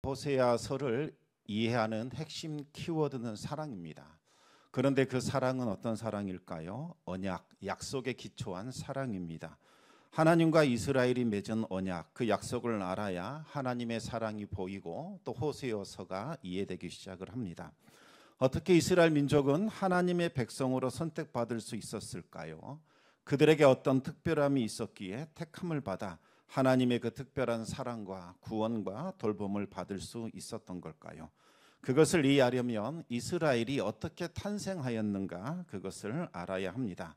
호세아서를 이해하는 핵심 키워드는 사랑입니다. 그런데 그 사랑은 어떤 사랑일까요? 언약, 약속에 기초한 사랑입니다. 하나님과 이스라엘이 맺은 언약, 그 약속을 알아야 하나님의 사랑이 보이고 또 호세아서가 이해되기 시작을 합니다. 어떻게 이스라엘 민족은 하나님의 백성으로 선택받을 수 있었을까요? 그들에게 어떤 특별함이 있었기에 택함을 받아 하나님의 그 특별한 사랑과 구원과 돌봄을 받을 수 있었던 걸까요? 그것을 이해하려면 이스라엘이 어떻게 탄생하였는가 그것을 알아야 합니다.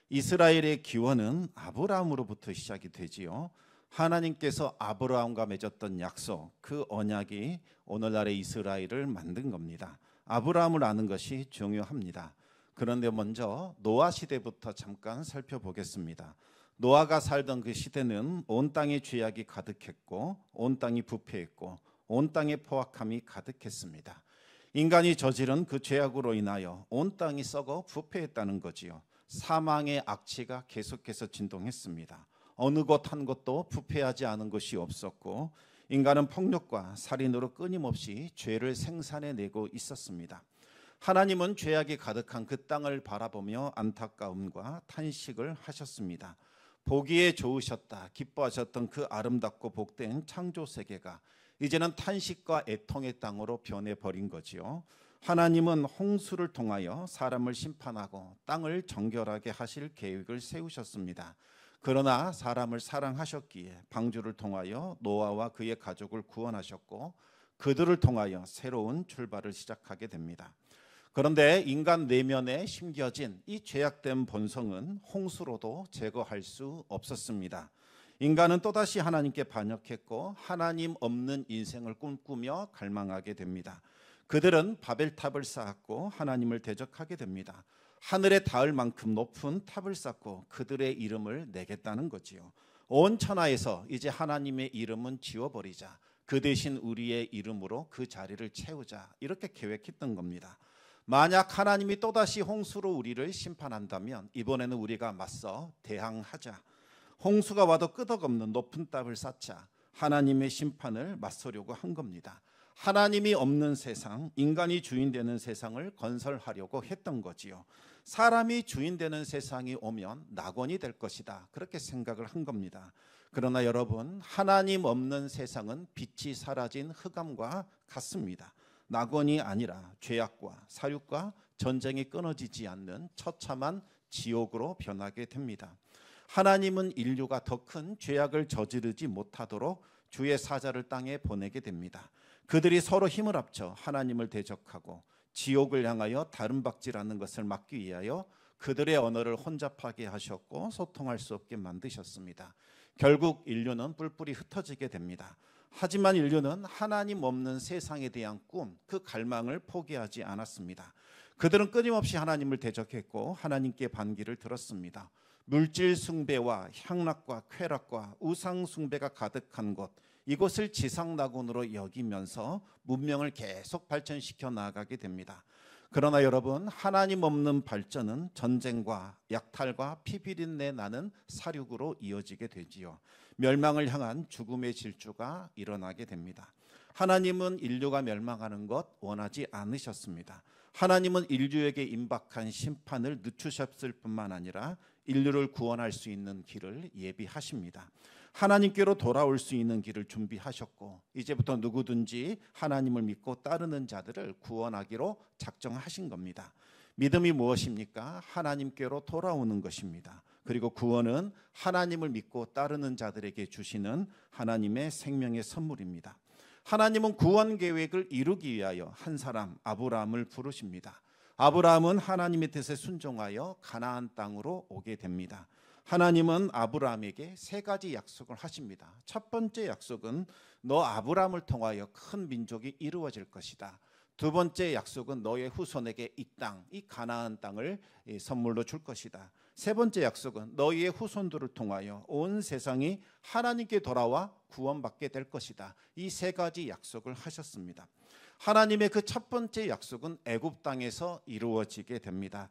이스라엘의 기원은 아브라함으로부터 시작이 되지요. 하나님께서 아브라함과 맺었던 약속, 그 언약이 오늘날의 이스라엘을 만든 겁니다. 아브라함을 아는 것이 중요합니다. 그런데 먼저 노아 시대부터 잠깐 살펴보겠습니다. 노아가 살던 그 시대는 온 땅에 죄악이 가득했고 온 땅이 부패했고 온 땅에 포악함이 가득했습니다. 인간이 저지른 그 죄악으로 인하여 온 땅이 썩어 부패했다는 거지요. 사망의 악취가 계속해서 진동했습니다. 어느 곳 한 곳도 부패하지 않은 곳이 없었고 인간은 폭력과 살인으로 끊임없이 죄를 생산해내고 있었습니다. 하나님은 죄악이 가득한 그 땅을 바라보며 안타까움과 탄식을 하셨습니다. 보기에 좋으셨다, 기뻐하셨던 그 아름답고 복된 창조 세계가 이제는 탄식과 애통의 땅으로 변해버린 거지요. 하나님은 홍수를 통하여 사람을 심판하고 땅을 정결하게 하실 계획을 세우셨습니다. 그러나 사람을 사랑하셨기에 방주를 통하여 노아와 그의 가족을 구원하셨고 그들을 통하여 새로운 출발을 시작하게 됩니다. 그런데 인간 내면에 심겨진 이 죄악된 본성은 홍수로도 제거할 수 없었습니다. 인간은 또다시 하나님께 반역했고 하나님 없는 인생을 꿈꾸며 갈망하게 됩니다. 그들은 바벨탑을 쌓았고 하나님을 대적하게 됩니다. 하늘에 닿을 만큼 높은 탑을 쌓고 그들의 이름을 내겠다는 거지요. 온 천하에서 이제 하나님의 이름은 지워버리자. 그 대신 우리의 이름으로 그 자리를 채우자. 이렇게 계획했던 겁니다. 만약 하나님이 또다시 홍수로 우리를 심판한다면 이번에는 우리가 맞서 대항하자. 홍수가 와도 끄덕없는 높은 탑을 쌓자. 하나님의 심판을 맞서려고 한 겁니다. 하나님이 없는 세상, 인간이 주인 되는 세상을 건설하려고 했던 거지요. 사람이 주인 되는 세상이 오면 낙원이 될 것이다. 그렇게 생각을 한 겁니다. 그러나 여러분, 하나님 없는 세상은 빛이 사라진 흑암과 같습니다. 낙원이 아니라 죄악과 사육과 전쟁이 끊어지지 않는 처참한 지옥으로 변하게 됩니다. 하나님은 인류가 더 큰 죄악을 저지르지 못하도록 주의 사자를 땅에 보내게 됩니다. 그들이 서로 힘을 합쳐 하나님을 대적하고 지옥을 향하여 다름박질하는 것을 막기 위하여 그들의 언어를 혼잡하게 하셨고 소통할 수 없게 만드셨습니다. 결국 인류는 뿔뿔이 흩어지게 됩니다. 하지만 인류는 하나님 없는 세상에 대한 꿈, 그 갈망을 포기하지 않았습니다. 그들은 끊임없이 하나님을 대적했고 하나님께 반기를 들었습니다. 물질 숭배와 향락과 쾌락과 우상 숭배가 가득한 곳, 이곳을 지상낙원으로 여기면서 문명을 계속 발전시켜 나가게 됩니다. 그러나 여러분, 하나님 없는 발전은 전쟁과 약탈과 피비린내 나는 사륙으로 이어지게 되지요. 멸망을 향한 죽음의 질주가 일어나게 됩니다. 하나님은 인류가 멸망하는 것 원하지 않으셨습니다. 하나님은 인류에게 임박한 심판을 늦추셨을 뿐만 아니라 인류를 구원할 수 있는 길을 예비하십니다. 하나님께로 돌아올 수 있는 길을 준비하셨고 이제부터 누구든지 하나님을 믿고 따르는 자들을 구원하기로 작정하신 겁니다. 믿음이 무엇입니까? 하나님께로 돌아오는 것입니다. 그리고 구원은 하나님을 믿고 따르는 자들에게 주시는 하나님의 생명의 선물입니다. 하나님은 구원 계획을 이루기 위하여 한 사람 아브라함을 부르십니다. 아브라함은 하나님의 뜻에 순종하여 가나안 땅으로 오게 됩니다. 하나님은 아브라함에게 세 가지 약속을 하십니다. 첫 번째 약속은 너 아브라함을 통하여 큰 민족이 이루어질 것이다. 두 번째 약속은 너의 후손에게 이 땅, 이 가나안 땅을 선물로 줄 것이다. 세 번째 약속은 너희의 후손들을 통하여 온 세상이 하나님께 돌아와 구원받게 될 것이다. 이 세 가지 약속을 하셨습니다. 하나님의 그 첫 번째 약속은 애굽 땅에서 이루어지게 됩니다.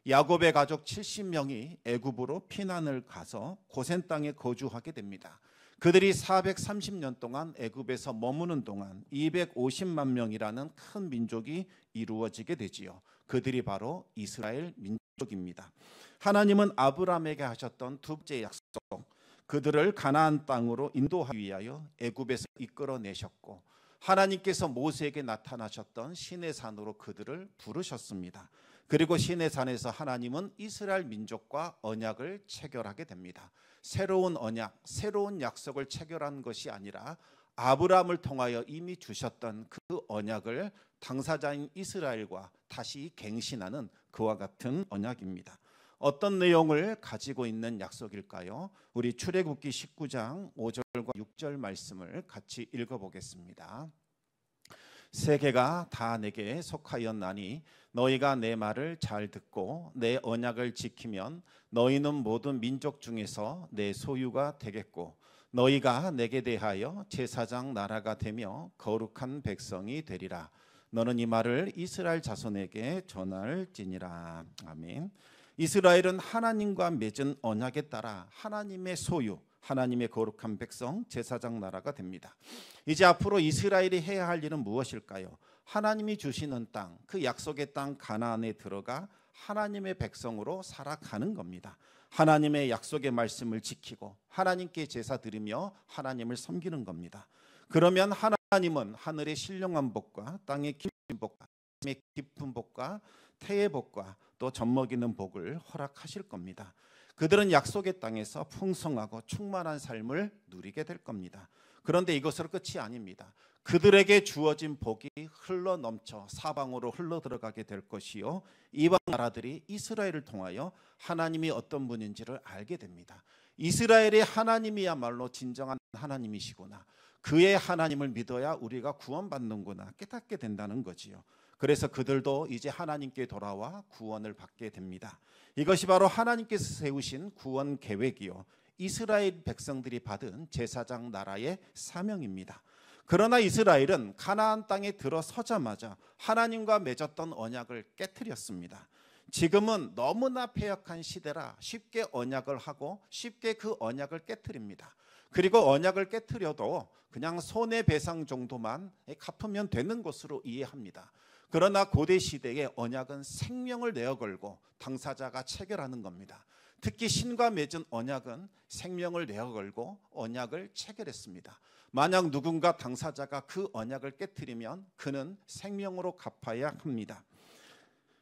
야곱의 가족 70명이 애굽으로 피난을 가서 고센 땅에 거주하게 됩니다. 그들이 430년 동안 애굽에서 머무는 동안 250만 명이라는 큰 민족이 이루어지게 되지요. 그들이 바로 이스라엘 민족입니다. 하나님은 아브라함에게 하셨던 두 번째 약속, 그들을 가나안 땅으로 인도하기 위하여 애굽에서 이끌어내셨고, 하나님께서 모세에게 나타나셨던 시내산으로 그들을 부르셨습니다. 그리고 시내산에서 하나님은 이스라엘 민족과 언약을 체결하게 됩니다. 새로운 언약, 새로운 약속을 체결한 것이 아니라 아브라함을 통하여 이미 주셨던 그 언약을 당사자인 이스라엘과 다시 갱신하는 그와 같은 언약입니다. 어떤 내용을 가지고 있는 약속일까요? 우리 출애굽기 19장 5절과 6절 말씀을 같이 읽어보겠습니다. 세계가 다 내게 속하였나니 너희가 내 말을 잘 듣고 내 언약을 지키면 너희는 모든 민족 중에서 내 소유가 되겠고 너희가 내게 대하여 제사장 나라가 되며 거룩한 백성이 되리라. 너는 이 말을 이스라엘 자손에게 전할지니라. 아멘. 이스라엘은 하나님과 맺은 언약에 따라 하나님의 소유, 하나님의 거룩한 백성, 제사장 나라가 됩니다. 이제 앞으로 이스라엘이 해야 할 일은 무엇일까요? 하나님이 주시는 땅, 그 약속의 땅 가나안에 들어가 하나님의 백성으로 살아가는 겁니다. 하나님의 약속의 말씀을 지키고 하나님께 제사 드리며 하나님을 섬기는 겁니다. 그러면 하나님은 하늘의 신령한 복과 땅의 깊은 복과 땅의 깊은 복과 태의 복과 또 젖먹이는 복을 허락하실 겁니다. 그들은 약속의 땅에서 풍성하고 충만한 삶을 누리게 될 겁니다. 그런데 이것으로 끝이 아닙니다. 그들에게 주어진 복이 흘러 넘쳐 사방으로 흘러 들어가게 될 것이요, 이방 나라들이 이스라엘을 통하여 하나님이 어떤 분인지를 알게 됩니다. 이스라엘의 하나님이야말로 진정한 하나님이시구나, 그의 하나님을 믿어야 우리가 구원받는구나 깨닫게 된다는 거지요. 그래서 그들도 이제 하나님께 돌아와 구원을 받게 됩니다. 이것이 바로 하나님께서 세우신 구원 계획이요, 이스라엘 백성들이 받은 제사장 나라의 사명입니다. 그러나 이스라엘은 가나안 땅에 들어서자마자 하나님과 맺었던 언약을 깨트렸습니다. 지금은 너무나 패역한 시대라 쉽게 언약을 하고 쉽게 그 언약을 깨트립니다. 그리고 언약을 깨트려도 그냥 손해배상 정도만 갚으면 되는 것으로 이해합니다. 그러나 고대 시대의 언약은 생명을 내어 걸고 당사자가 체결하는 겁니다. 특히 신과 맺은 언약은 생명을 내어 걸고 언약을 체결했습니다. 만약 누군가 당사자가 그 언약을 깨트리면 그는 생명으로 갚아야 합니다.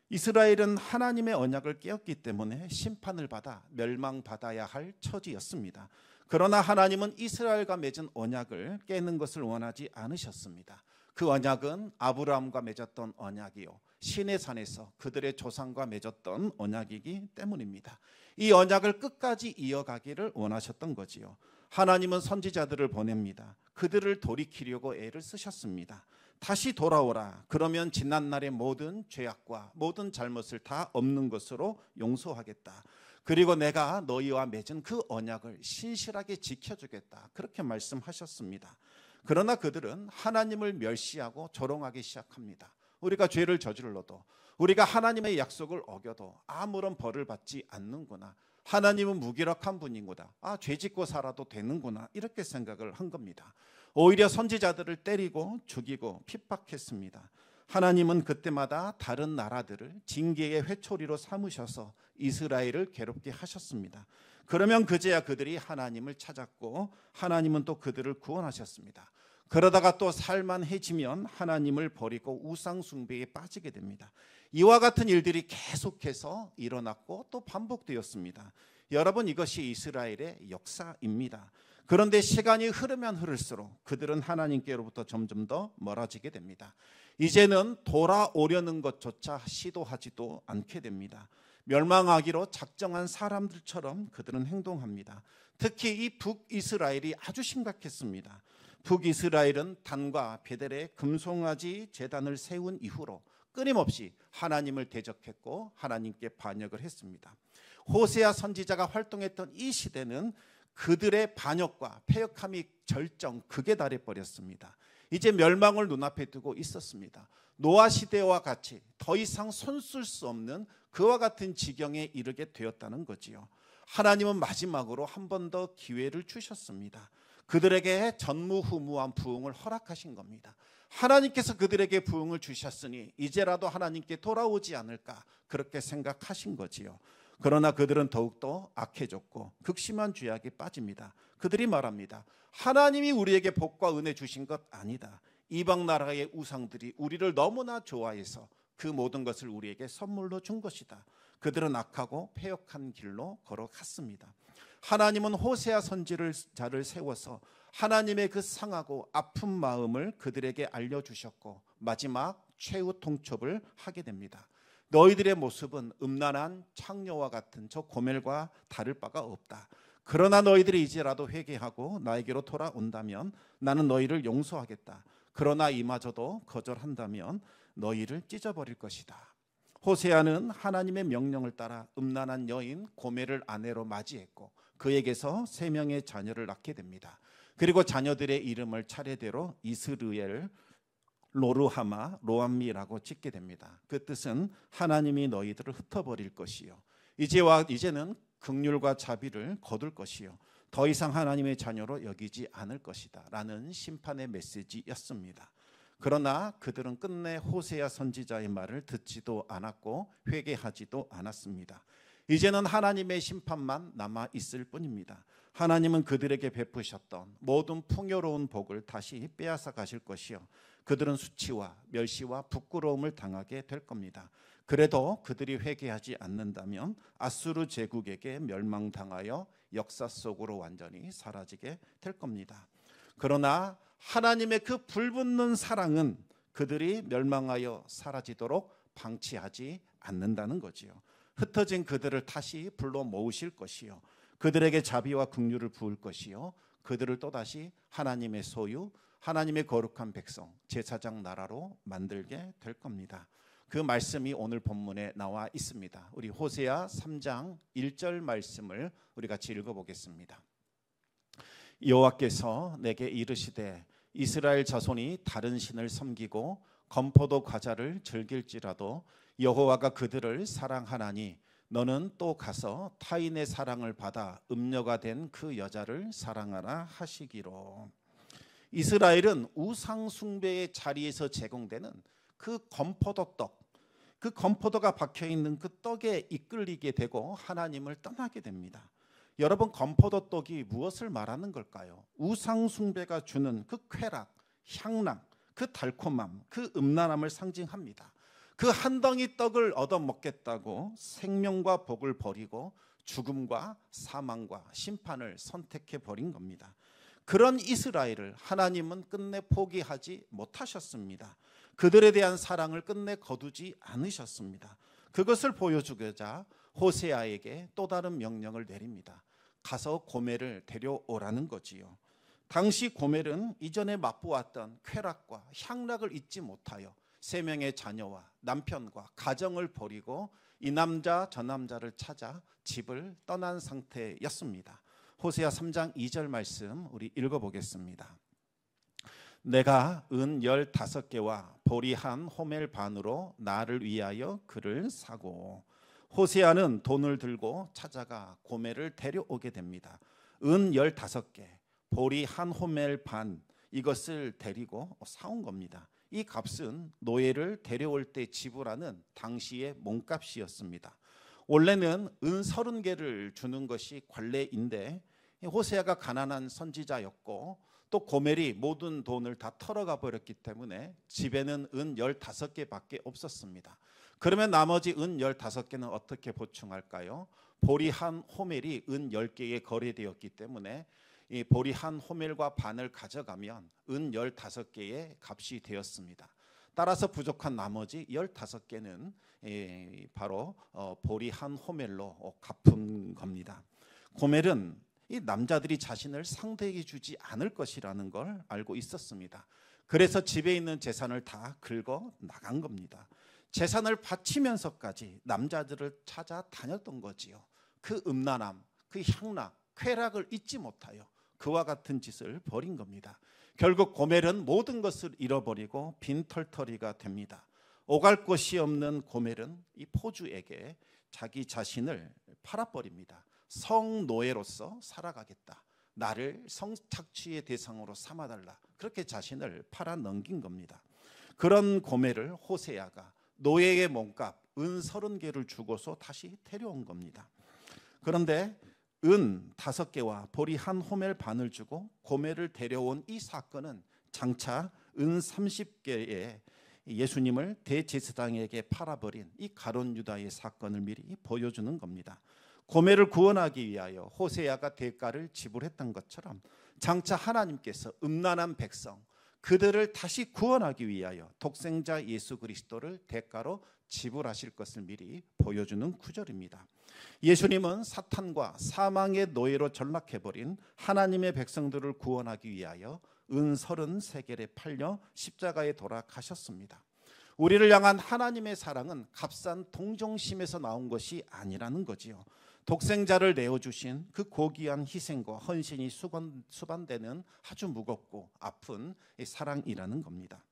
이스라엘은 하나님의 언약을 깨었기 때문에 심판을 받아 멸망받아야 할 처지였습니다. 그러나 하나님은 이스라엘과 맺은 언약을 깨는 것을 원하지 않으셨습니다. 그 언약은 아브라함과 맺었던 언약이요, 시내산에서 그들의 조상과 맺었던 언약이기 때문입니다. 이 언약을 끝까지 이어가기를 원하셨던 거지요. 하나님은 선지자들을 보냅니다. 그들을 돌이키려고 애를 쓰셨습니다. 다시 돌아오라. 그러면 지난날의 모든 죄악과 모든 잘못을 다 없는 것으로 용서하겠다. 그리고 내가 너희와 맺은 그 언약을 신실하게 지켜주겠다. 그렇게 말씀하셨습니다. 그러나 그들은 하나님을 멸시하고 조롱하기 시작합니다. 우리가 죄를 저질러도, 우리가 하나님의 약속을 어겨도 아무런 벌을 받지 않는구나, 하나님은 무기력한 분이구나, 죄 짓고 살아도 되는구나, 이렇게 생각을 한 겁니다. 오히려 선지자들을 때리고 죽이고 핍박했습니다. 하나님은 그때마다 다른 나라들을 징계의 회초리로 삼으셔서 이스라엘을 괴롭게 하셨습니다. 그러면 그제야 그들이 하나님을 찾았고 하나님은 또 그들을 구원하셨습니다. 그러다가 또 살만해지면 하나님을 버리고 우상 숭배에 빠지게 됩니다. 이와 같은 일들이 계속해서 일어났고 또 반복되었습니다. 여러분, 이것이 이스라엘의 역사입니다. 그런데 시간이 흐르면 흐를수록 그들은 하나님께로부터 점점 더 멀어지게 됩니다. 이제는 돌아오려는 것조차 시도하지도 않게 됩니다. 멸망하기로 작정한 사람들처럼 그들은 행동합니다. 특히 이 북이스라엘이 아주 심각했습니다. 북이스라엘은 단과 베델에 금송아지 제단을 세운 이후로 끊임없이 하나님을 대적했고 하나님께 반역을 했습니다. 호세아 선지자가 활동했던 이 시대는 그들의 반역과 패역함이 절정 극에 달해 버렸습니다. 이제 멸망을 눈앞에 두고 있었습니다. 노아 시대와 같이 더 이상 손쓸 수 없는 그와 같은 지경에 이르게 되었다는 거지요. 하나님은 마지막으로 한 번 더 기회를 주셨습니다. 그들에게 전무후무한 부흥을 허락하신 겁니다. 하나님께서 그들에게 부흥을 주셨으니 이제라도 하나님께 돌아오지 않을까 그렇게 생각하신 거지요. 그러나 그들은 더욱더 악해졌고 극심한 죄악에 빠집니다. 그들이 말합니다. 하나님이 우리에게 복과 은혜 주신 것 아니다. 이방 나라의 우상들이 우리를 너무나 좋아해서 그 모든 것을 우리에게 선물로 준 것이다. 그들은 악하고 패역한 길로 걸어갔습니다. 하나님은 호세아 선지자를 세워서 하나님의 그 상하고 아픈 마음을 그들에게 알려주셨고 마지막 최후 통첩을 하게 됩니다. 너희들의 모습은 음란한 창녀와 같은 저 고멜과 다를 바가 없다. 그러나 너희들이 이제라도 회개하고 나에게로 돌아온다면 나는 너희를 용서하겠다. 그러나 이마저도 거절한다면 너희를 찢어버릴 것이다. 호세아는 하나님의 명령을 따라 음란한 여인 고멜을 아내로 맞이했고 그에게서 3명의 자녀를 낳게 됩니다. 그리고 자녀들의 이름을 차례대로 이스르엘, 로르하마, 로암미라고 짓게 됩니다. 그 뜻은 하나님이 너희들을 흩어버릴 것이요 이제는 긍휼과 자비를 거둘 것이요 더 이상 하나님의 자녀로 여기지 않을 것이다 라는 심판의 메시지였습니다. 그러나 그들은 끝내 호세아 선지자의 말을 듣지도 않았고 회개하지도 않았습니다. 이제는 하나님의 심판만 남아 있을 뿐입니다. 하나님은 그들에게 베푸셨던 모든 풍요로운 복을 다시 빼앗아 가실 것이요 그들은 수치와 멸시와 부끄러움을 당하게 될 겁니다. 그래도 그들이 회개하지 않는다면 아수르 제국에게 멸망당하여 역사 속으로 완전히 사라지게 될 겁니다. 그러나 하나님의 그 불붙는 사랑은 그들이 멸망하여 사라지도록 방치하지 않는다는 거지요. 흩어진 그들을 다시 불러 모으실 것이요 그들에게 자비와 긍휼을 부을 것이요 그들을 또다시 하나님의 소유, 하나님의 거룩한 백성, 제사장 나라로 만들게 될 겁니다. 그 말씀이 오늘 본문에 나와 있습니다. 우리 호세아 3장 1절 말씀을 우리 같이 읽어보겠습니다. 여호와께서 내게 이르시되 이스라엘 자손이 다른 신을 섬기고 건포도 과자를 즐길지라도 여호와가 그들을 사랑하나니 너는 또 가서 타인의 사랑을 받아 음녀가 된 그 여자를 사랑하라 하시기로. 이스라엘은 우상 숭배의 자리에서 제공되는 그 건포도떡, 그 건포도가 박혀있는 그 떡에 이끌리게 되고 하나님을 떠나게 됩니다. 여러분, 건포도떡이 무엇을 말하는 걸까요? 우상 숭배가 주는 그 쾌락, 향락, 그 달콤함, 그 음란함을 상징합니다. 그 한 덩이 떡을 얻어먹겠다고 생명과 복을 버리고 죽음과 사망과 심판을 선택해 버린 겁니다. 그런 이스라엘을 하나님은 끝내 포기하지 못하셨습니다. 그들에 대한 사랑을 끝내 거두지 않으셨습니다. 그것을 보여주고자 호세아에게 또 다른 명령을 내립니다. 가서 고멜을 데려오라는 거지요. 당시 고멜은 이전에 맛보았던 쾌락과 향락을 잊지 못하여 3명의 자녀와 남편과 가정을 버리고 이 남자 저 남자를 찾아 집을 떠난 상태였습니다. 호세아 3장 2절 말씀 우리 읽어보겠습니다. 내가 은 15개와 보리 한 호멜 반으로 나를 위하여 그를 사고. 호세아는 돈을 들고 찾아가 고멜을 데려오게 됩니다. 은 15개, 보리 한 호멜 반, 이것을 데리고 사온 겁니다. 이 값은 노예를 데려올 때 지불하는 당시의 몸값이었습니다. 원래는 은 30개를 주는 것이 관례인데 호세아가 가난한 선지자였고 또 고멜이 모든 돈을 다 털어가 버렸기 때문에 집에는 은 15개밖에 없었습니다. 그러면 나머지 은 15개는 어떻게 보충할까요? 보리 한 호멜이 은 10개에 거래되었기 때문에 이 보리 한 호멜과 반을 가져가면 은 15개의 값이 되었습니다. 따라서 부족한 나머지 15개는 바로 보리 한 호멜로 갚은 겁니다. 고멜은 이 남자들이 자신을 상대에게 주지 않을 것이라는 걸 알고 있었습니다. 그래서 집에 있는 재산을 다 긁어 나간 겁니다. 재산을 바치면서까지 남자들을 찾아 다녔던 거지요. 그 음란함, 그 향락, 쾌락을 잊지 못하여 그와 같은 짓을 벌인 겁니다. 결국 고멜은 모든 것을 잃어버리고 빈털터리가 됩니다. 오갈 곳이 없는 고멜은 이 포주에게 자기 자신을 팔아버립니다. 성노예로서 살아가겠다. 나를 성착취의 대상으로 삼아달라. 그렇게 자신을 팔아 넘긴 겁니다. 그런 고멜을 호세아가 노예의 몸값 은 30개를 주고서 다시 데려온 겁니다. 그런데 은 5개와 보리 한 호멜 반을 주고 고멜을 데려온 이 사건은 장차 은 30개의 예수님을 대제사장에게 팔아버린 이 가룟 유다의 사건을 미리 보여주는 겁니다. 고멜을 구원하기 위하여 호세아가 대가를 지불했던 것처럼 장차 하나님께서 음란한 백성 그들을 다시 구원하기 위하여 독생자 예수 그리스도를 대가로 지불하실 것을 미리 보여주는 구절입니다. 예수님은 사탄과 사망의 노예로 전락해버린 하나님의 백성들을 구원하기 위하여 은 33개를 팔려 십자가에 돌아가셨습니다. 우리를 향한 하나님의 사랑은 값싼 동정심에서 나온 것이 아니라는 거지요. 독생자를 내어주신 그 고귀한 희생과 헌신이 수반되는 아주 무겁고 아픈 사랑이라는 겁니다.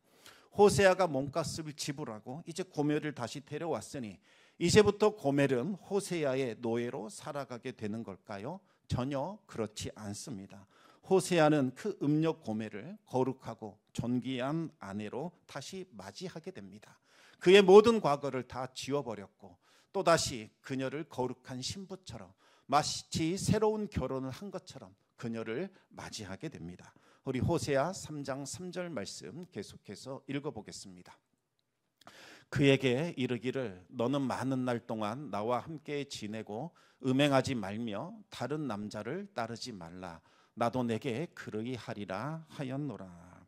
호세아가 몸값을 지불하고 이제 고멜을 다시 데려왔으니 이제부터 고멜은 호세아의 노예로 살아가게 되는 걸까요? 전혀 그렇지 않습니다. 호세아는 그 음력 고멜을 거룩하고 존귀한 아내로 다시 맞이하게 됩니다. 그의 모든 과거를 다 지워버렸고 또다시 그녀를 거룩한 신부처럼 마치 새로운 결혼을 한 것처럼 그녀를 맞이하게 됩니다. 우리 호세아 3장 3절 말씀 계속해서 읽어보겠습니다. 그에게 이르기를 너는 많은 날 동안 나와 함께 지내고 음행하지 말며 다른 남자를 따르지 말라. 나도 내게 그러히 하리라 하였노라.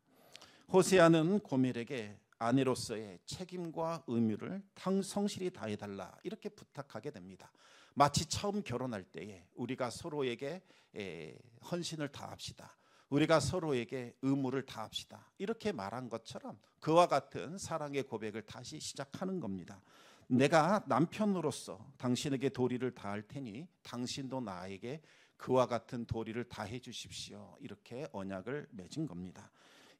호세아는 고멜에게 아내로서의 책임과 의무를 성실히 다해달라 이렇게 부탁하게 됩니다. 마치 처음 결혼할 때에 우리가 서로에게 헌신을 다합시다. 우리가 서로에게 의무를 다합시다. 이렇게 말한 것처럼 그와 같은 사랑의 고백을 다시 시작하는 겁니다. 내가 남편으로서 당신에게 도리를 다할 테니 당신도 나에게 그와 같은 도리를 다해 주십시오. 이렇게 언약을 맺은 겁니다.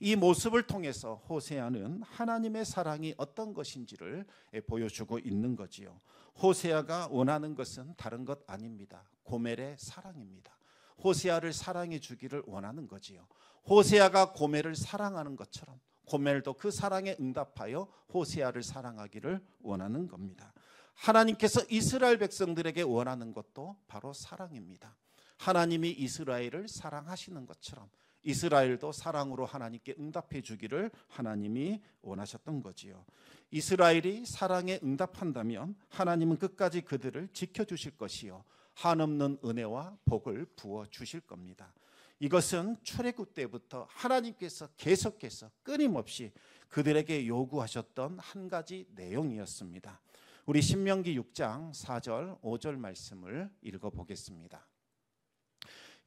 이 모습을 통해서 호세아는 하나님의 사랑이 어떤 것인지를 보여주고 있는 거지요. 호세아가 원하는 것은 다른 것 아닙니다. 고멜의 사랑입니다. 호세아를 사랑해 주기를 원하는 거지요. 호세아가 고멜을 사랑하는 것처럼 고멜도 그 사랑에 응답하여 호세아를 사랑하기를 원하는 겁니다. 하나님께서 이스라엘 백성들에게 원하는 것도 바로 사랑입니다. 하나님이 이스라엘을 사랑하시는 것처럼 이스라엘도 사랑으로 하나님께 응답해 주기를 하나님이 원하셨던 거지요. 이스라엘이 사랑에 응답한다면 하나님은 끝까지 그들을 지켜주실 것이요 한없는 은혜와 복을 부어 주실 겁니다. 이것은 출애굽 때부터 하나님께서 계속해서 끊임없이 그들에게 요구하셨던 한 가지 내용이었습니다. 우리 신명기 6장 4절 5절 말씀을 읽어보겠습니다.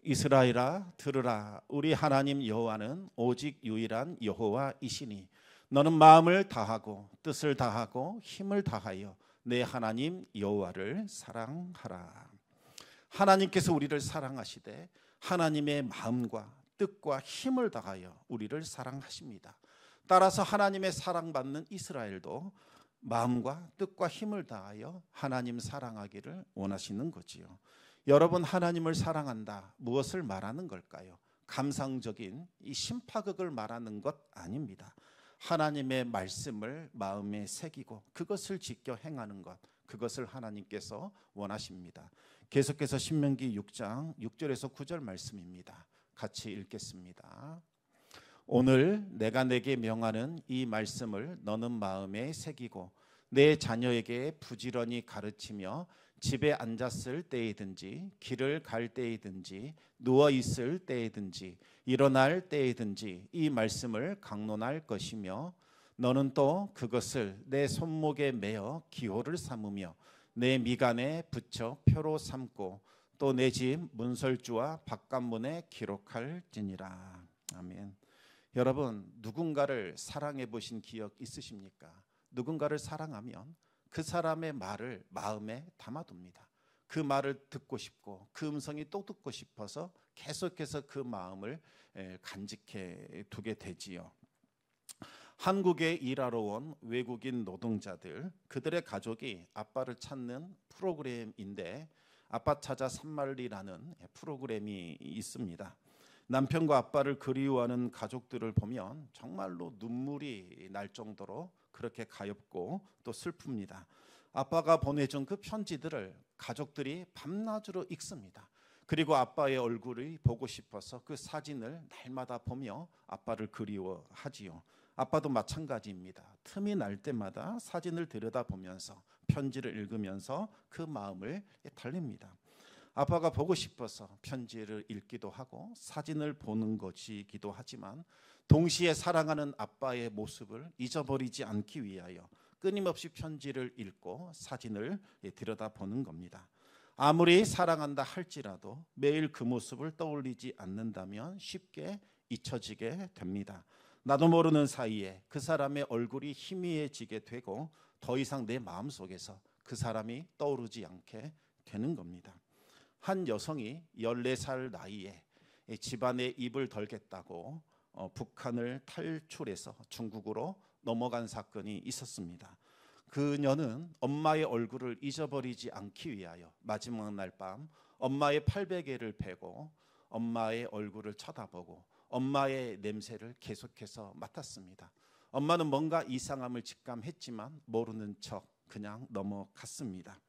이스라엘아 들으라. 우리 하나님 여호와는 오직 유일한 여호와이시니 너는 마음을 다하고 뜻을 다하고 힘을 다하여 내 하나님 여호와를 사랑하라. 하나님께서 우리를 사랑하시되 하나님의 마음과 뜻과 힘을 다하여 우리를 사랑하십니다. 따라서 하나님의 사랑받는 이스라엘도 마음과 뜻과 힘을 다하여 하나님 사랑하기를 원하시는 거지요. 여러분, 하나님을 사랑한다. 무엇을 말하는 걸까요? 감상적인 이 심파극을 말하는 것 아닙니다. 하나님의 말씀을 마음에 새기고 그것을 지켜 행하는 것, 그것을 하나님께서 원하십니다. 계속해서 신명기 6장 6절에서 9절 말씀입니다. 같이 읽겠습니다. 오늘 내가 내게 명하는 이 말씀을 너는 마음에 새기고 내 자녀에게 부지런히 가르치며 집에 앉았을 때이든지 길을 갈 때이든지 누워 있을 때이든지 일어날 때이든지 이 말씀을 강론할 것이며 너는 또 그것을 내 손목에 매어 기호를 삼으며 내 미간에 붙여 표로 삼고 또 내 집 문설주와 바깥문에 기록할지니라. 아멘. 여러분, 누군가를 사랑해 보신 기억 있으십니까? 누군가를 사랑하면 그 사람의 말을 마음에 담아둡니다. 그 말을 듣고 싶고 그 음성이 또 듣고 싶어서 계속해서 그 마음을 간직해 두게 되지요. 한국에 일하러 온 외국인 노동자들, 그들의 가족이 아빠를 찾는 프로그램인데 아빠 찾아 산말리라는 프로그램이 있습니다. 남편과 아빠를 그리워하는 가족들을 보면 정말로 눈물이 날 정도로 그렇게 가엾고 또 슬픕니다. 아빠가 보내준 그 편지들을 가족들이 밤낮으로 읽습니다. 그리고 아빠의 얼굴이 보고 싶어서 그 사진을 날마다 보며 아빠를 그리워하지요. 아빠도 마찬가지입니다. 틈이 날 때마다 사진을 들여다보면서 편지를 읽으면서 그 마음을 달랩니다. 아빠가 보고 싶어서 편지를 읽기도 하고 사진을 보는 것이기도 하지만 동시에 사랑하는 아빠의 모습을 잊어버리지 않기 위하여 끊임없이 편지를 읽고 사진을 들여다보는 겁니다. 아무리 사랑한다 할지라도 매일 그 모습을 떠올리지 않는다면 쉽게 잊혀지게 됩니다. 나도 모르는 사이에 그 사람의 얼굴이 희미해지게 되고 더 이상 내 마음속에서 그 사람이 떠오르지 않게 되는 겁니다. 한 여성이 14살 나이에 집안에 입을 덜겠다고 북한을 탈출해서 중국으로 넘어간 사건이 있었습니다. 그녀는 엄마의 얼굴을 잊어버리지 않기 위하여 마지막 날 밤 엄마의 팔베개를 베고 엄마의 얼굴을 쳐다보고 엄마의 냄새를 계속해서 맡았습니다. 엄마는 뭔가 이상함을 직감했지만 모르는 척 그냥 넘어갔습니다.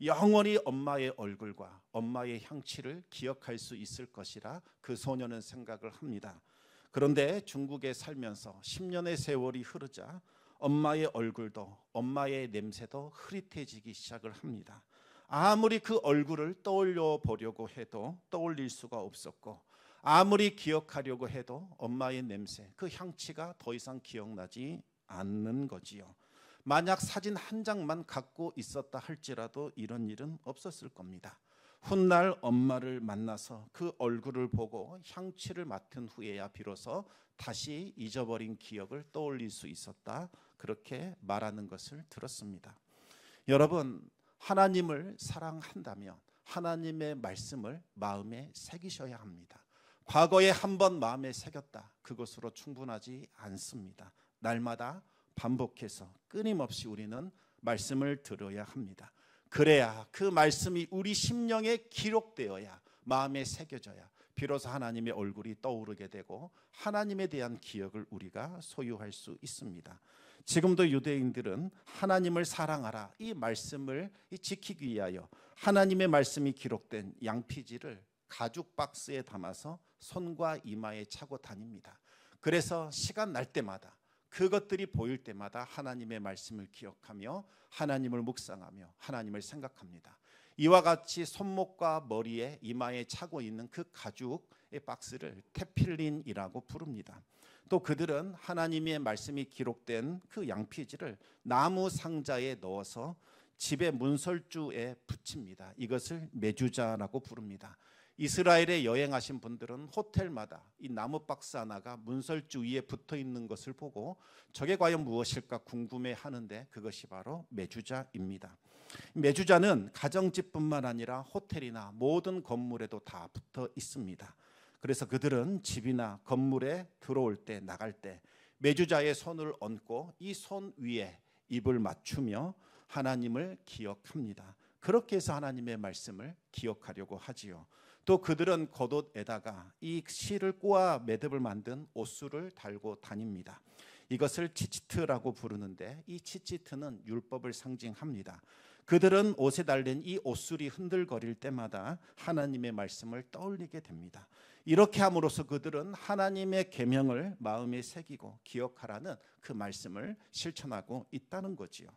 영원히 엄마의 얼굴과 엄마의 향취를 기억할 수 있을 것이라 그 소녀는 생각을 합니다. 그런데 중국에 살면서 10년의 세월이 흐르자 엄마의 얼굴도 엄마의 냄새도 흐릿해지기 시작을 합니다. 아무리 그 얼굴을 떠올려 보려고 해도 떠올릴 수가 없었고 아무리 기억하려고 해도 엄마의 냄새, 그 향취가 더 이상 기억나지 않는 거지요. 만약 사진 한 장만 갖고 있었다 할지라도 이런 일은 없었을 겁니다. 훗날 엄마를 만나서 그 얼굴을 보고 향취를 맡은 후에야 비로소 다시 잊어버린 기억을 떠올릴 수 있었다, 그렇게 말하는 것을 들었습니다. 여러분, 하나님을 사랑한다면 하나님의 말씀을 마음에 새기셔야 합니다. 과거에 한 번 마음에 새겼다, 그것으로 충분하지 않습니다. 날마다 반복해서 끊임없이 우리는 말씀을 들어야 합니다. 그래야 그 말씀이 우리 심령에 기록되어야, 마음에 새겨져야 비로소 하나님의 얼굴이 떠오르게 되고 하나님에 대한 기억을 우리가 소유할 수 있습니다. 지금도 유대인들은 하나님을 사랑하라, 이 말씀을 지키기 위하여 하나님의 말씀이 기록된 양피지를 가죽 박스에 담아서 손과 이마에 차고 다닙니다. 그래서 시간 날 때마다, 그것들이 보일 때마다 하나님의 말씀을 기억하며 하나님을 묵상하며 하나님을 생각합니다. 이와 같이 손목과 머리에, 이마에 차고 있는 그 가죽의 박스를 테필린이라고 부릅니다. 또 그들은 하나님의 말씀이 기록된 그 양피지를 나무 상자에 넣어서 집의 문설주에 붙입니다. 이것을 메주자라고 부릅니다. 이스라엘에 여행하신 분들은 호텔마다 이 나무 박스 하나가 문설주 위에 붙어 있는 것을 보고 저게 과연 무엇일까 궁금해 하는데 그것이 바로 메주자입니다. 메주자는 가정집뿐만 아니라 호텔이나 모든 건물에도 다 붙어 있습니다. 그래서 그들은 집이나 건물에 들어올 때, 나갈 때 메주자의 손을 얹고 이 손 위에 입을 맞추며 하나님을 기억합니다. 그렇게 해서 하나님의 말씀을 기억하려고 하지요. 또 그들은 겉옷에다가 이 실을 꼬아 매듭을 만든 옷수를 달고 다닙니다. 이것을 치치트라고 부르는데 이 치치트는 율법을 상징합니다. 그들은 옷에 달린 이 옷술이 흔들거릴 때마다 하나님의 말씀을 떠올리게 됩니다. 이렇게 함으로써 그들은 하나님의 계명을 마음에 새기고 기억하라는 그 말씀을 실천하고 있다는 거지요.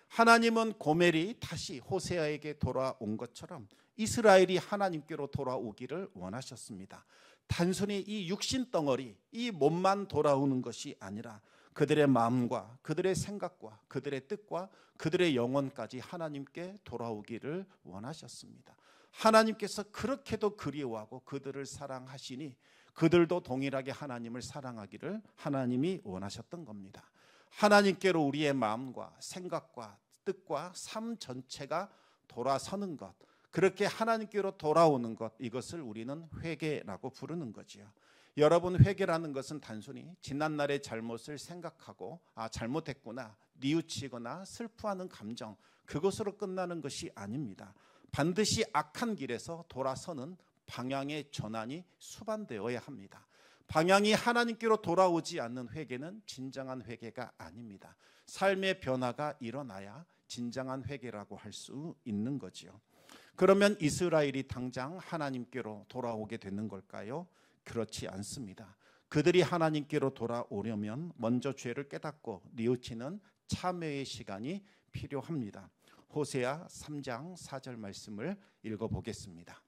하나님은 고멜이 다시 호세아에게 돌아온 것처럼 이스라엘이 하나님께로 돌아오기를 원하셨습니다. 단순히 이 육신 덩어리, 이 몸만 돌아오는 것이 아니라 그들의 마음과 그들의 생각과 그들의 뜻과 그들의 영혼까지 하나님께 돌아오기를 원하셨습니다. 하나님께서 그렇게도 그리워하고 그들을 사랑하시니 그들도 동일하게 하나님을 사랑하기를 하나님이 원하셨던 겁니다. 하나님께로 우리의 마음과 생각과 뜻과 삶 전체가 돌아서는 것, 그렇게 하나님께로 돌아오는 것, 이것을 우리는 회개라고 부르는 거지요. 여러분, 회개라는 것은 단순히 지난날의 잘못을 생각하고 잘못했구나, 뉘우치거나 슬퍼하는 감정, 그것으로 끝나는 것이 아닙니다. 반드시 악한 길에서 돌아서는 방향의 전환이 수반되어야 합니다. 방향이 하나님께로 돌아오지 않는 회개는 진정한 회개가 아닙니다. 삶의 변화가 일어나야 진정한 회개라고 할 수 있는 거지요. 그러면 이스라엘이 당장 하나님께로 돌아오게 되는 걸까요? 그렇지 않습니다. 그들이 하나님께로 돌아오려면 먼저 죄를 깨닫고 뉘우치는 참회의 시간이 필요합니다. 호세아 3장 4절 말씀을 읽어보겠습니다.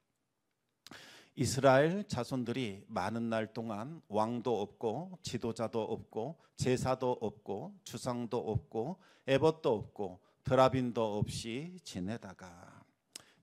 이스라엘 자손들이 많은 날 동안 왕도 없고 지도자도 없고 제사도 없고 주상도 없고 에봇도 없고 드라빔도 없이 지내다가,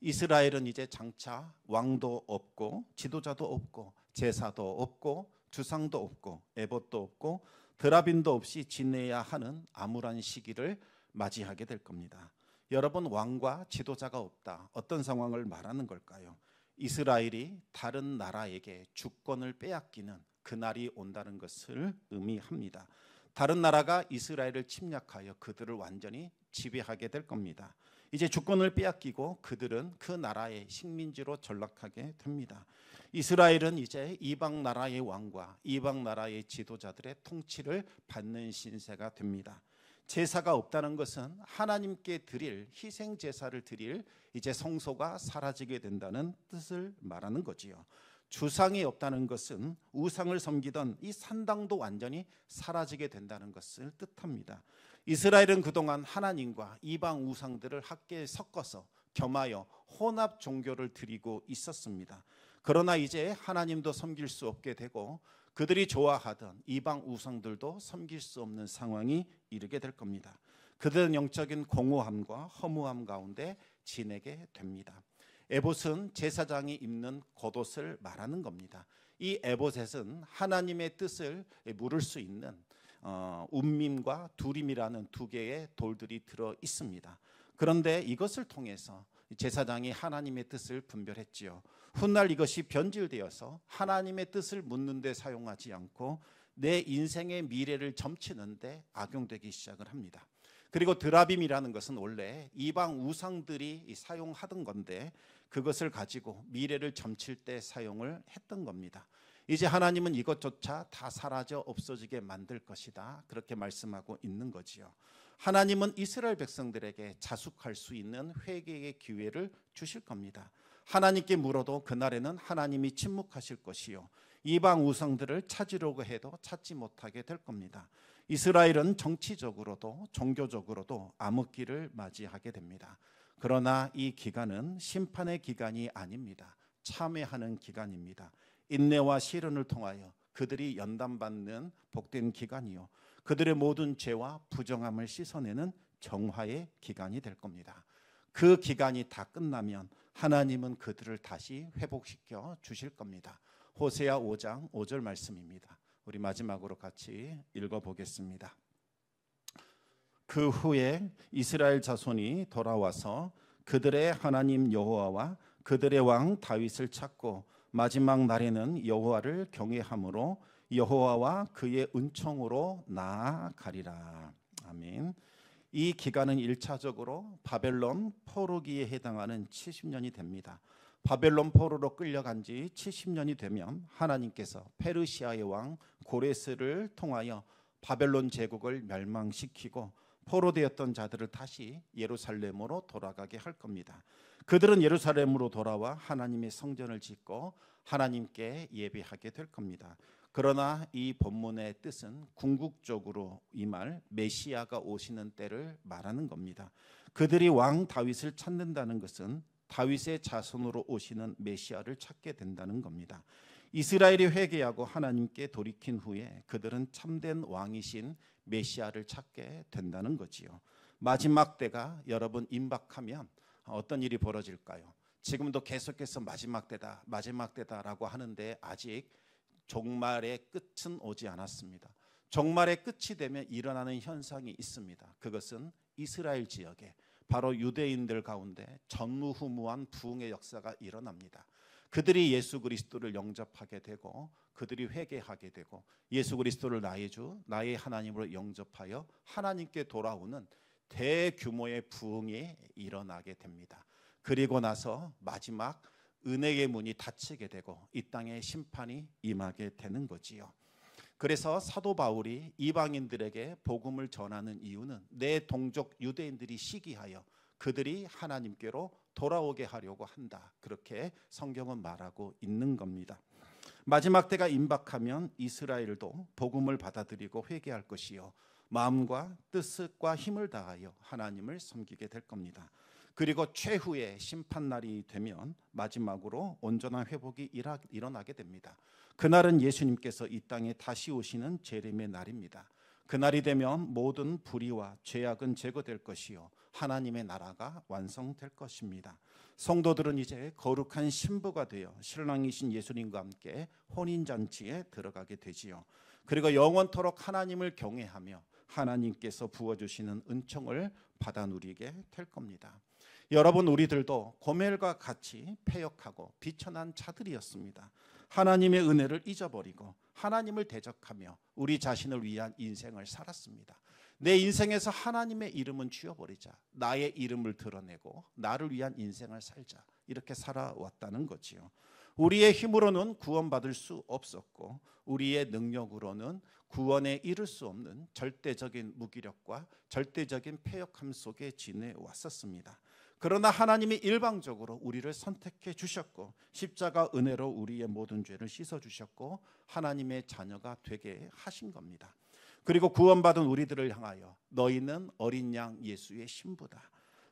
이스라엘은 이제 장차 왕도 없고 지도자도 없고 제사도 없고 주상도 없고 에봇도 없고 드라빔도 없이 지내야 하는 암울한 시기를 맞이하게 될 겁니다. 여러분, 왕과 지도자가 없다, 어떤 상황을 말하는 걸까요? 이스라엘이 다른 나라에게 주권을 빼앗기는 그날이 온다는 것을 의미합니다. 다른 나라가 이스라엘을 침략하여 그들을 완전히 지배하게 될 겁니다. 이제 주권을 빼앗기고 그들은 그 나라의 식민지로 전락하게 됩니다. 이스라엘은 이제 이방 나라의 왕과 이방 나라의 지도자들의 통치를 받는 신세가 됩니다. 제사가 없다는 것은 하나님께 드릴 희생 제사를 드릴 이제 성소가 사라지게 된다는 뜻을 말하는 거지요. 주상이 없다는 것은 우상을 섬기던 이 산당도 완전히 사라지게 된다는 것을 뜻합니다. 이스라엘은 그동안 하나님과 이방 우상들을 함께 섞어서 겸하여 혼합 종교를 드리고 있었습니다. 그러나 이제 하나님도 섬길 수 없게 되고 그들이 좋아하던 이방 우상들도 섬길 수 없는 상황이 이르게 될 겁니다. 그들은 영적인 공허함과 허무함 가운데 지내게 됩니다. 에봇은 제사장이 입는 겉옷을 말하는 겁니다. 이 에봇은 하나님의 뜻을 물을 수 있는 움밈과 두림이라는 두 개의 돌들이 들어 있습니다. 그런데 이것을 통해서 제사장이 하나님의 뜻을 분별했지요. 훗날 이것이 변질되어서 하나님의 뜻을 묻는 데 사용하지 않고 내 인생의 미래를 점치는 데 악용되기 시작을 합니다. 그리고 드라빔이라는 것은 원래 이방 우상들이 사용하던 건데 그것을 가지고 미래를 점칠 때 사용을 했던 겁니다. 이제 하나님은 이것조차 다 사라져 없어지게 만들 것이다, 그렇게 말씀하고 있는 거지요. 하나님은 이스라엘 백성들에게 자숙할 수 있는 회개의 기회를 주실 겁니다. 하나님께 물어도 그날에는 하나님이 침묵하실 것이요, 이방 우상들을 찾으려고 해도 찾지 못하게 될 겁니다. 이스라엘은 정치적으로도 종교적으로도 암흑기를 맞이하게 됩니다. 그러나 이 기간은 심판의 기간이 아닙니다. 참회하는 기간입니다. 인내와 시련을 통하여 그들이 연단받는 복된 기간이요, 그들의 모든 죄와 부정함을 씻어내는 정화의 기간이 될 겁니다. 그 기간이 다 끝나면 하나님은 그들을 다시 회복시켜 주실 겁니다. 호세아 5장 5절 말씀입니다. 우리 마지막으로 같이 읽어보겠습니다. 그 후에 이스라엘 자손이 돌아와서 그들의 하나님 여호와와 그들의 왕 다윗을 찾고 마지막 날에는 여호와를 경외함으로 여호와와 그의 은총으로 나아가리라. 아멘. 이 기간은 1차적으로 바벨론 포로기에 해당하는 70년이 됩니다. 바벨론 포로로 끌려간 지 70년이 되면 하나님께서 페르시아의 왕 고레스를 통하여 바벨론 제국을 멸망시키고 포로되었던 자들을 다시 예루살렘으로 돌아가게 할 겁니다. 그들은 예루살렘으로 돌아와 하나님의 성전을 짓고 하나님께 예배하게 될 겁니다. 그러나 이 본문의 뜻은 궁극적으로 임할 메시아가 오시는 때를 말하는 겁니다. 그들이 왕 다윗을 찾는다는 것은 다윗의 자손으로 오시는 메시아를 찾게 된다는 겁니다. 이스라엘이 회개하고 하나님께 돌이킨 후에 그들은 참된 왕이신 메시아를 찾게 된다는 거지요. 마지막 때가 여러분 임박하면 어떤 일이 벌어질까요? 지금도 계속해서 마지막 때다, 마지막 때다라고 하는데 아직 종말의 끝은 오지 않았습니다. 종말의 끝이 되면 일어나는 현상이 있습니다. 그것은 이스라엘 지역에 바로 유대인들 가운데 전무후무한 부흥의 역사가 일어납니다. 그들이 예수 그리스도를 영접하게 되고 그들이 회개하게 되고 예수 그리스도를 나의 주, 나의 하나님으로 영접하여 하나님께 돌아오는 대규모의 부흥이 일어나게 됩니다. 그리고 나서 마지막 은혜의 문이 닫히게 되고 이 땅에 심판이 임하게 되는 거지요. 그래서 사도 바울이 이방인들에게 복음을 전하는 이유는 내 동족 유대인들이 시기하여 그들이 하나님께로 돌아오게 하려고 한다. 그렇게 성경은 말하고 있는 겁니다. 마지막 때가 임박하면 이스라엘도 복음을 받아들이고 회개할 것이요 마음과 뜻과 힘을 다하여 하나님을 섬기게 될 겁니다. 그리고 최후의 심판날이 되면 마지막으로 온전한 회복이 일어나게 됩니다. 그날은 예수님께서 이 땅에 다시 오시는 재림의 날입니다. 그날이 되면 모든 불의와 죄악은 제거될 것이요 하나님의 나라가 완성될 것입니다. 성도들은 이제 거룩한 신부가 되어 신랑이신 예수님과 함께 혼인잔치에 들어가게 되지요. 그리고 영원토록 하나님을 경외하며 하나님께서 부어주시는 은총을 받아 누리게 될 겁니다. 여러분, 우리들도 고멜과 같이 패역하고 비천한 자들이었습니다. 하나님의 은혜를 잊어버리고 하나님을 대적하며 우리 자신을 위한 인생을 살았습니다. 내 인생에서 하나님의 이름은 지워버리자. 나의 이름을 드러내고 나를 위한 인생을 살자. 이렇게 살아왔다는 거지요. 우리의 힘으로는 구원받을 수 없었고 우리의 능력으로는 구원에 이를 수 없는 절대적인 무기력과 절대적인 패역함 속에 지내왔었습니다. 그러나 하나님이 일방적으로 우리를 선택해 주셨고 십자가 은혜로 우리의 모든 죄를 씻어주셨고 하나님의 자녀가 되게 하신 겁니다. 그리고 구원받은 우리들을 향하여 너희는 어린 양 예수의 신부다.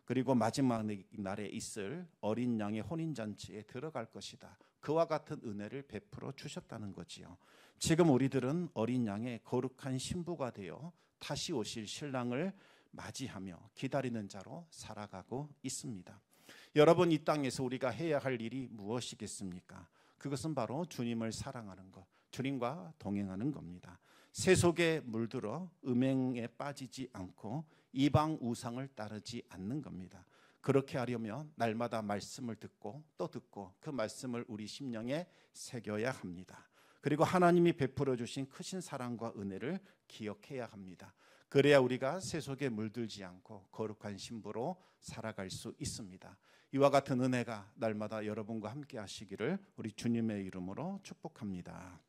그리고 마지막 날에 있을 어린 양의 혼인잔치에 들어갈 것이다. 그와 같은 은혜를 베풀어 주셨다는 거지요. 지금 우리들은 어린 양의 거룩한 신부가 되어 다시 오실 신랑을 맞이하며 기다리는 자로 살아가고 있습니다. 여러분, 이 땅에서 우리가 해야 할 일이 무엇이겠습니까? 그것은 바로 주님을 사랑하는 것, 주님과 동행하는 겁니다. 새 속에 물들어 음행에 빠지지 않고 이방 우상을 따르지 않는 겁니다. 그렇게 하려면 날마다 말씀을 듣고 또 듣고 그 말씀을 우리 심령에 새겨야 합니다. 그리고 하나님이 베풀어 주신 크신 사랑과 은혜를 기억해야 합니다. 그래야 우리가 새 속에 물들지 않고 거룩한 신부로 살아갈 수 있습니다. 이와 같은 은혜가 날마다 여러분과 함께 하시기를 우리 주님의 이름으로 축복합니다.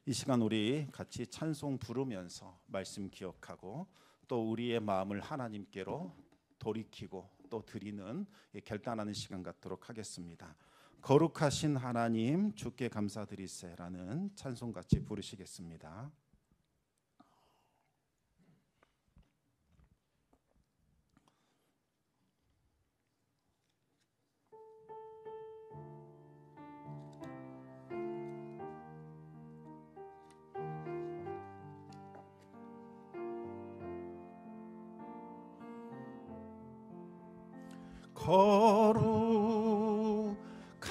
이 시간 우리 같이 찬송 부르면서 말씀 기억하고 또 우리의 마음을 하나님께로 돌이키고 또 드리는 결단하는 시간 갖도록 하겠습니다. 거룩하신 하나님 주께 감사드리세라는 찬송 같이 부르시겠습니다.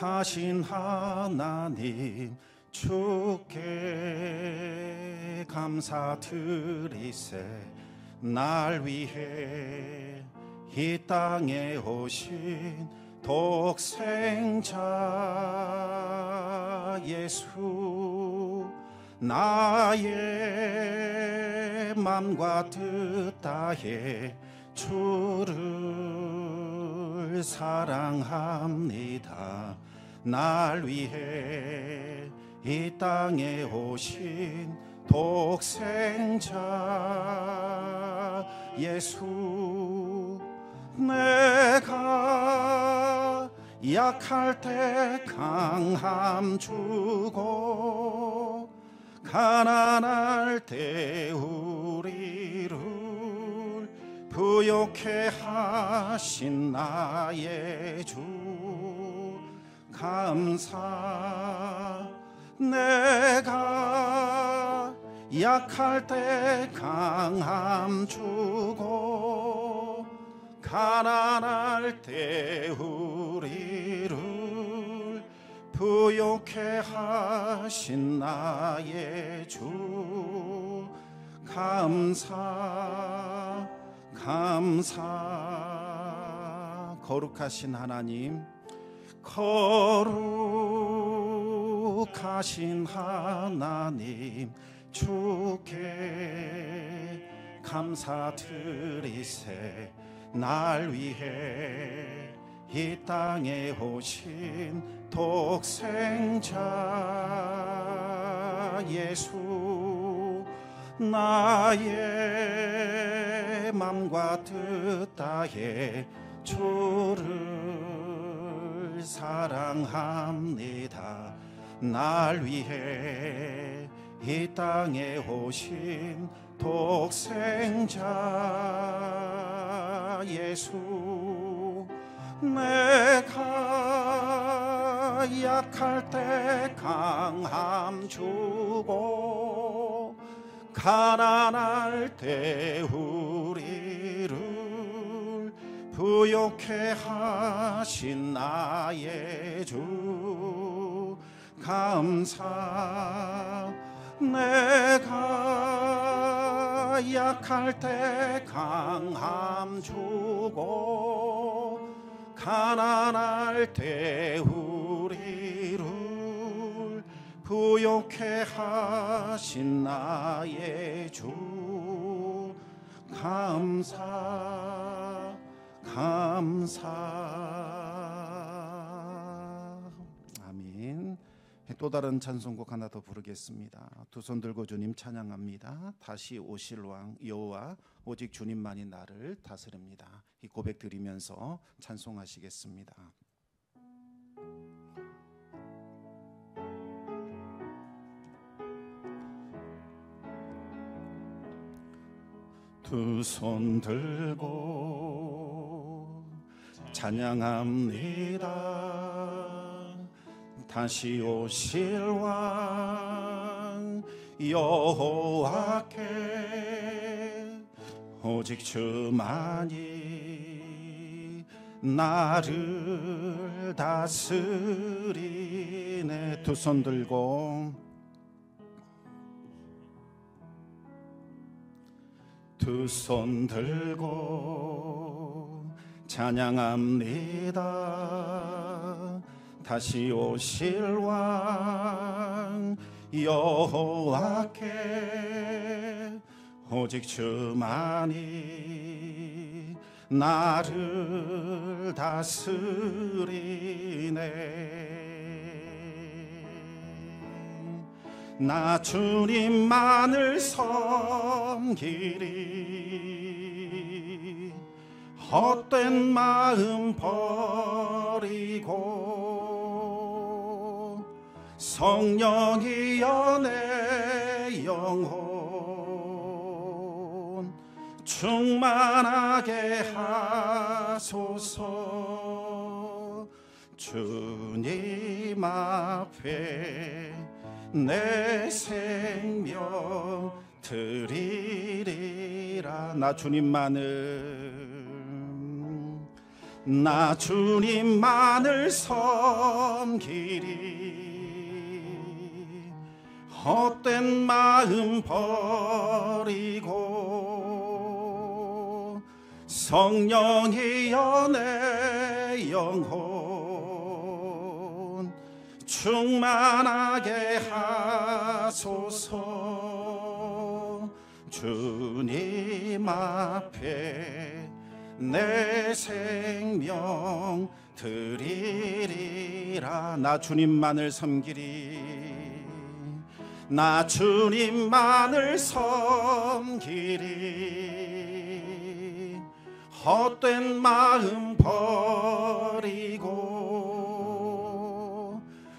거룩하신 하나님 주께 감사드리세. 날 위해 이 땅에 오신 독생자 예수, 나의 맘과 뜻 다해 주를 사랑합니다. 날 위해 이 땅에 오신 독생자 예수, 내가 약할 때 강함 주고 가난할 때 우리를 부욕해 하신 나의 주 감사. 내가 약할 때 강함 주고 가난할 때 우리를 부욕해 하신 나의 주 감사. 감사. 거룩하신 하나님, 거룩하신 하나님 주께 감사드리세. 날 위해 이 땅에 오신 독생자 예수, 나의 맘과 뜻 다해 주를 사랑합니다. 날 위해 이 땅에 오신 독생자 예수, 내가 약할 때 강함 주고 가난할 때 우리를 부욕해 하신 나의 주 감사. 내가 약할 때 강함 주고 가난할 때 우리를 부욕해 하신 나의 주 감사 감사. 아멘. 또 다른 찬송곡 하나 더 부르겠습니다. 두 손 들고 주님 찬양합니다. 다시 오실 왕 여호와, 오직 주님만이 나를 다스립니다. 이 고백 드리면서 찬송하시겠습니다. 두 손 들고 찬양합니다. 다시 오실 왕 여호와께, 오직 주만이 나를 다스리네. 두 손 들고 두 손 들고 찬양합니다. 다시 오실 왕 여호와께, 오직 주만이 나를 다스리네. 나 주님만을 섬기리, 헛된 마음 버리고 성령이여 내 영혼 충만하게 하소서. 주님 앞에 내 생명 드리리라. 나 주님만을 섬기리, 헛된 마음 버리고 성령이여 내 영혼 충만하게 하소서. 주님 앞에 내 생명 드리리라. 나 주님만을 섬기리, 나 주님만을 섬기리, 헛된 마음 버리고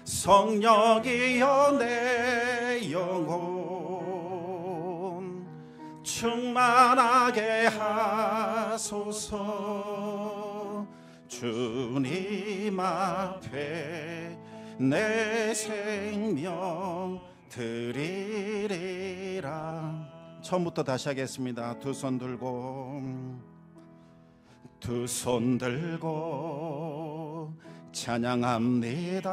성령이여 내 영혼 충만하게 하소서. 주님 앞에 내 생명 드리리라. 처음부터 다시 하겠습니다. 두 손 들고 찬양합니다.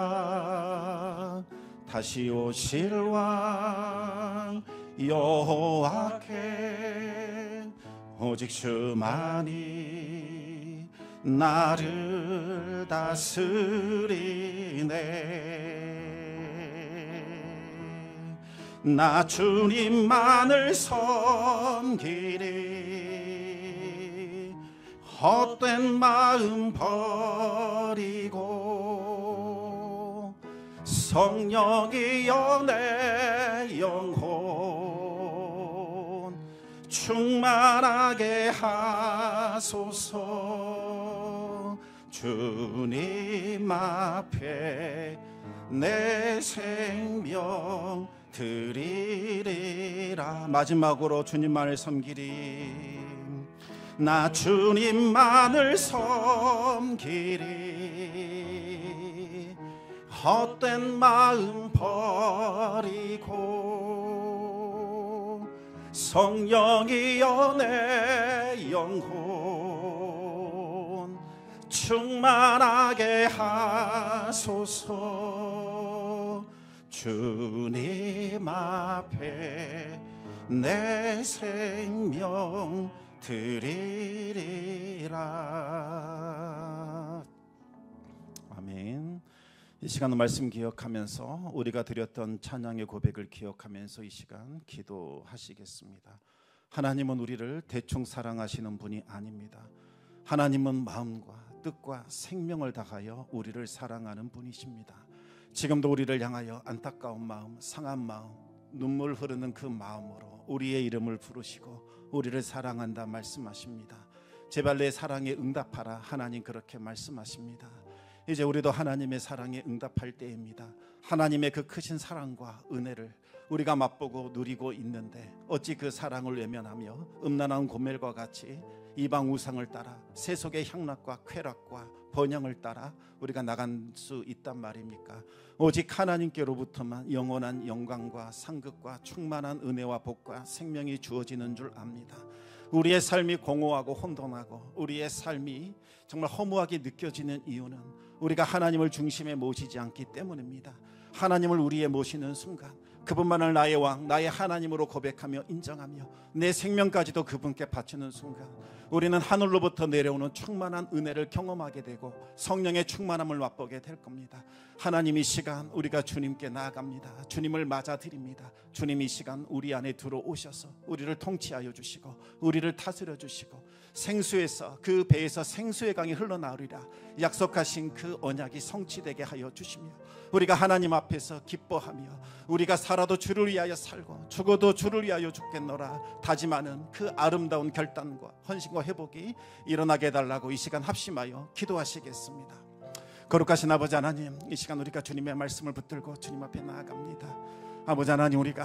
다시 오실 왕 여호와께, 오직 주만이 나를 다스리네. 나 주님만을 섬기리, 헛된 마음 버리고 성령이여 내 영혼 충만하게 하소서. 주님 앞에 내 생명 드리리라. 마지막으로 주님만을 섬기리. 나 주님만을 섬기리. 헛된 마음 버리고 성령이여 내 영혼 충만하게 하소서. 주님 앞에 내 생명 드리리라. 아멘. 이 시간 말씀 기억하면서 우리가 드렸던 찬양의 고백을 기억하면서 이 시간 기도하시겠습니다. 하나님은 우리를 대충 사랑하시는 분이 아닙니다. 하나님은 마음과 뜻과 생명을 다하여 우리를 사랑하는 분이십니다. 지금도 우리를 향하여 안타까운 마음, 상한 마음, 눈물 흐르는 그 마음으로 우리의 이름을 부르시고 우리를 사랑한다 말씀하십니다. 제발 내 사랑에 응답하라. 하나님 그렇게 말씀하십니다. 이제 우리도 하나님의 사랑에 응답할 때입니다. 하나님의 그 크신 사랑과 은혜를 우리가 맛보고 누리고 있는데 어찌 그 사랑을 외면하며 음란한 고멜과 같이 이방 우상을 따라 세속의 향락과 쾌락과 번영을 따라 우리가 나간 수 있단 말입니까? 오직 하나님께로부터만 영원한 영광과 상급과 충만한 은혜와 복과 생명이 주어지는 줄 압니다. 우리의 삶이 공허하고 혼돈하고 우리의 삶이 정말 허무하게 느껴지는 이유는 우리가 하나님을 중심에 모시지 않기 때문입니다. 하나님을 우리에 모시는 순간 그분만을 나의 왕, 나의 하나님으로 고백하며 인정하며 내 생명까지도 그분께 바치는 순간 우리는 하늘로부터 내려오는 충만한 은혜를 경험하게 되고 성령의 충만함을 맛보게 될 겁니다. 하나님 이 시간 우리가 주님께 나아갑니다. 주님을 맞아드립니다. 주님 이 시간 우리 안에 들어오셔서 우리를 통치하여 주시고 우리를 다스려 주시고 생수에서 그 배에서 생수의 강이 흘러나오리라 약속하신 그 언약이 성취되게 하여 주시며 우리가 하나님 앞에서 기뻐하며 우리가 살아도 주를 위하여 살고 죽어도 주를 위하여 죽겠노라 다짐하는 그 아름다운 결단과 헌신과 회복이 일어나게 해달라고 이 시간 합심하여 기도하시겠습니다. 거룩하신 아버지 하나님, 이 시간 우리가 주님의 말씀을 붙들고 주님 앞에 나아갑니다. 아버지 하나님, 우리가